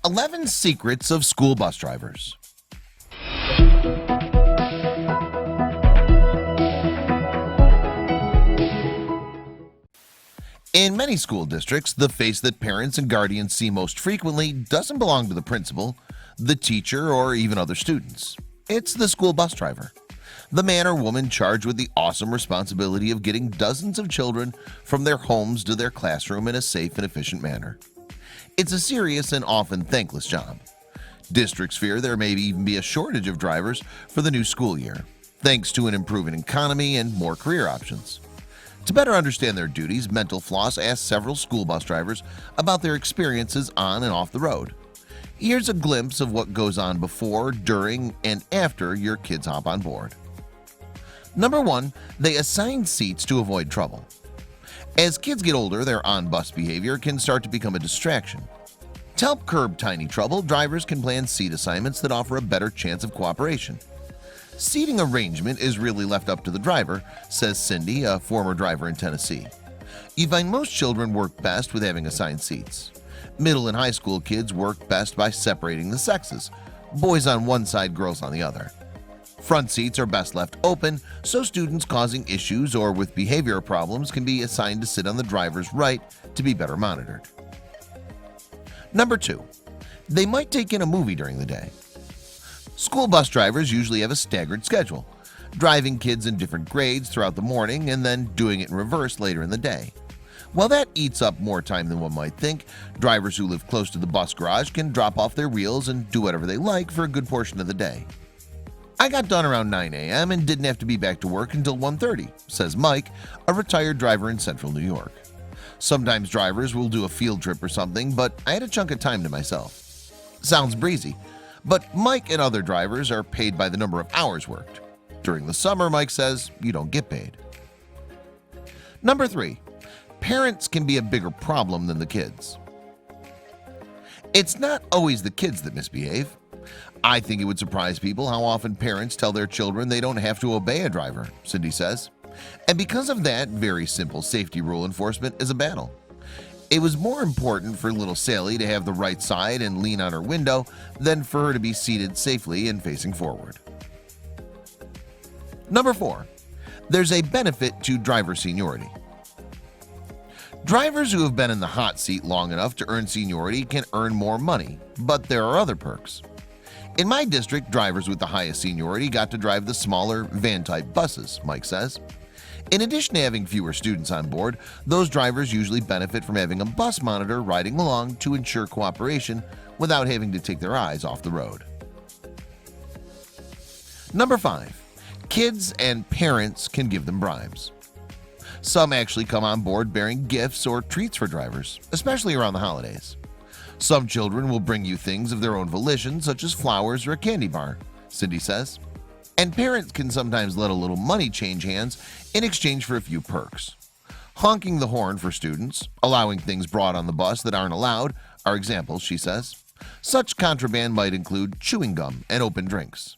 11 Secrets of School Bus Drivers. In many school districts, the face that parents and guardians see most frequently doesn't belong to the principal, the teacher, or even other students. It's the school bus driver, the man or woman charged with the awesome responsibility of getting dozens of children from their homes to their classroom in a safe and efficient manner. It's a serious and often thankless job. Districts fear there may even be a shortage of drivers for the new school year, thanks to an improving economy and more career options. To better understand their duties, Mental Floss asked several school bus drivers about their experiences on and off the road. Here's a glimpse of what goes on before, during, and after your kids hop on board. Number 1, they assign seats to avoid trouble. As kids get older, their on-bus behavior can start to become a distraction. To help curb tiny trouble, drivers can plan seat assignments that offer a better chance of cooperation. Seating arrangement is really left up to the driver, says Cindy, a former driver in Tennessee. You find most children work best with having assigned seats. Middle and high school kids work best by separating the sexes, boys on one side, girls on the other. Front seats are best left open, so students causing issues or with behavior problems can be assigned to sit on the driver's right to be better monitored. Number 2, they might take in a movie during the day. School bus drivers usually have a staggered schedule, driving kids in different grades throughout the morning and then doing it in reverse later in the day. While that eats up more time than one might think, drivers who live close to the bus garage can drop off their wheels and do whatever they like for a good portion of the day. I got done around 9 a.m. and didn't have to be back to work until 1:30, says Mike, a retired driver in central New York. Sometimes drivers will do a field trip or something, but I had a chunk of time to myself. Sounds breezy, but Mike and other drivers are paid by the number of hours worked. During the summer, Mike says, you don't get paid. Number 3, parents can be a bigger problem than the kids. It's not always the kids that misbehave. I think it would surprise people how often parents tell their children they don't have to obey a driver, Cindy says. And because of that, very simple safety rule enforcement is a battle. It was more important for little Sally to have the right side and lean on her window than for her to be seated safely and facing forward. Number 4, there's a benefit to driver seniority. Drivers who have been in the hot seat long enough to earn seniority can earn more money, but there are other perks. In my district, drivers with the highest seniority got to drive the smaller van-type buses, Mike says. In addition to having fewer students on board, those drivers usually benefit from having a bus monitor riding along to ensure cooperation without having to take their eyes off the road. Number 5, kids and parents can give them bribes. Some actually come on board bearing gifts or treats for drivers, especially around the holidays. Some children will bring you things of their own volition, such as flowers or a candy bar, Cindy says. And parents can sometimes let a little money change hands in exchange for a few perks. Honking the horn for students, allowing things brought on the bus that aren't allowed are examples, she says. Such contraband might include chewing gum and open drinks.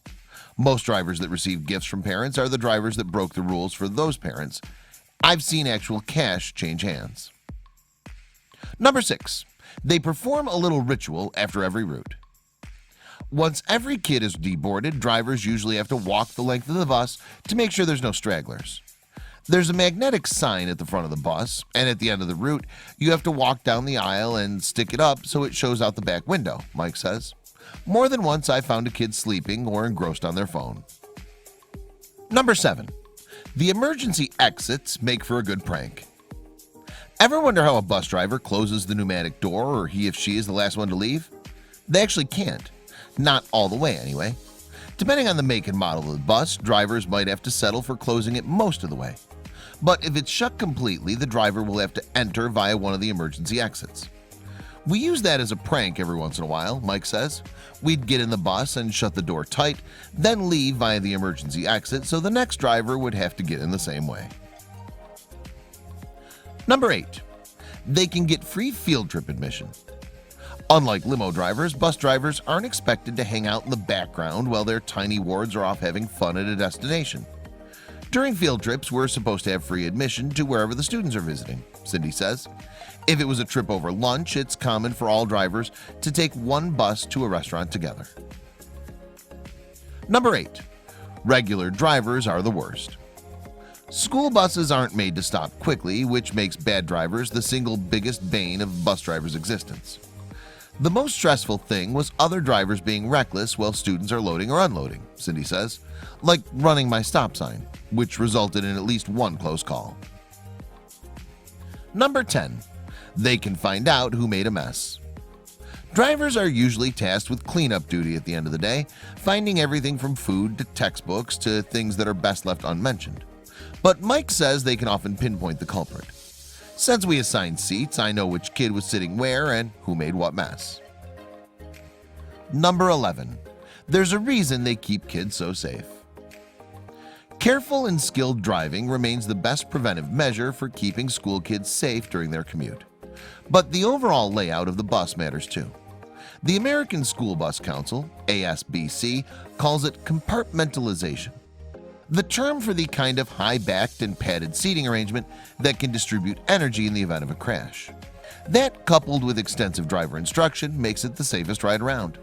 Most drivers that receive gifts from parents are the drivers that broke the rules for those parents. I've seen actual cash change hands. Number 6, they perform a little ritual after every route. Once every kid is deboarded, drivers usually have to walk the length of the bus to make sure there's no stragglers. There's a magnetic sign at the front of the bus, and at the end of the route, you have to walk down the aisle and stick it up so it shows out the back window, Mike says. More than once I found a kid sleeping or engrossed on their phone. Number 7, the emergency exits make for a good prank. Ever wonder how a bus driver closes the pneumatic door, or he if she is the last one to leave? They actually can't. Not all the way anyway. Depending on the make and model of the bus, drivers might have to settle for closing it most of the way. But if it's shut completely, the driver will have to enter via one of the emergency exits. We use that as a prank every once in a while, Mike says. We'd get in the bus and shut the door tight, then leave via the emergency exit so the next driver would have to get in the same way. Number 8, they can get free field trip admission. Unlike limo drivers, bus drivers aren't expected to hang out in the background while their tiny wards are off having fun at a destination. During field trips, we're supposed to have free admission to wherever the students are visiting, Cindy says. If it was a trip over lunch, it's common for all drivers to take one bus to a restaurant together. Number 8. Regular drivers are the worst. School buses aren't made to stop quickly, which makes bad drivers the single biggest bane of bus drivers' existence. The most stressful thing was other drivers being reckless while students are loading or unloading, Cindy says, like running my stop sign, which resulted in at least one close call. Number 10. They can find out who made a mess. Drivers are usually tasked with cleanup duty at the end of the day, finding everything from food to textbooks to things that are best left unmentioned. But Mike says they can often pinpoint the culprit. Since we assigned seats, I know which kid was sitting where and who made what mess. Number 11. There's a reason they keep kids so safe. Careful and skilled driving remains the best preventive measure for keeping school kids safe during their commute. But the overall layout of the bus matters too. The American School Bus Council, ASBC, calls it compartmentalization, the term for the kind of high-backed and padded seating arrangement that can distribute energy in the event of a crash. That, coupled with extensive driver instruction, makes it the safest ride around.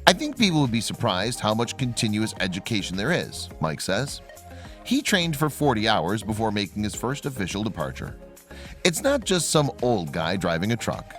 I think people would be surprised how much continuous education there is, Mike says. He trained for 40 hours before making his first official departure. It's not just some old guy driving a truck.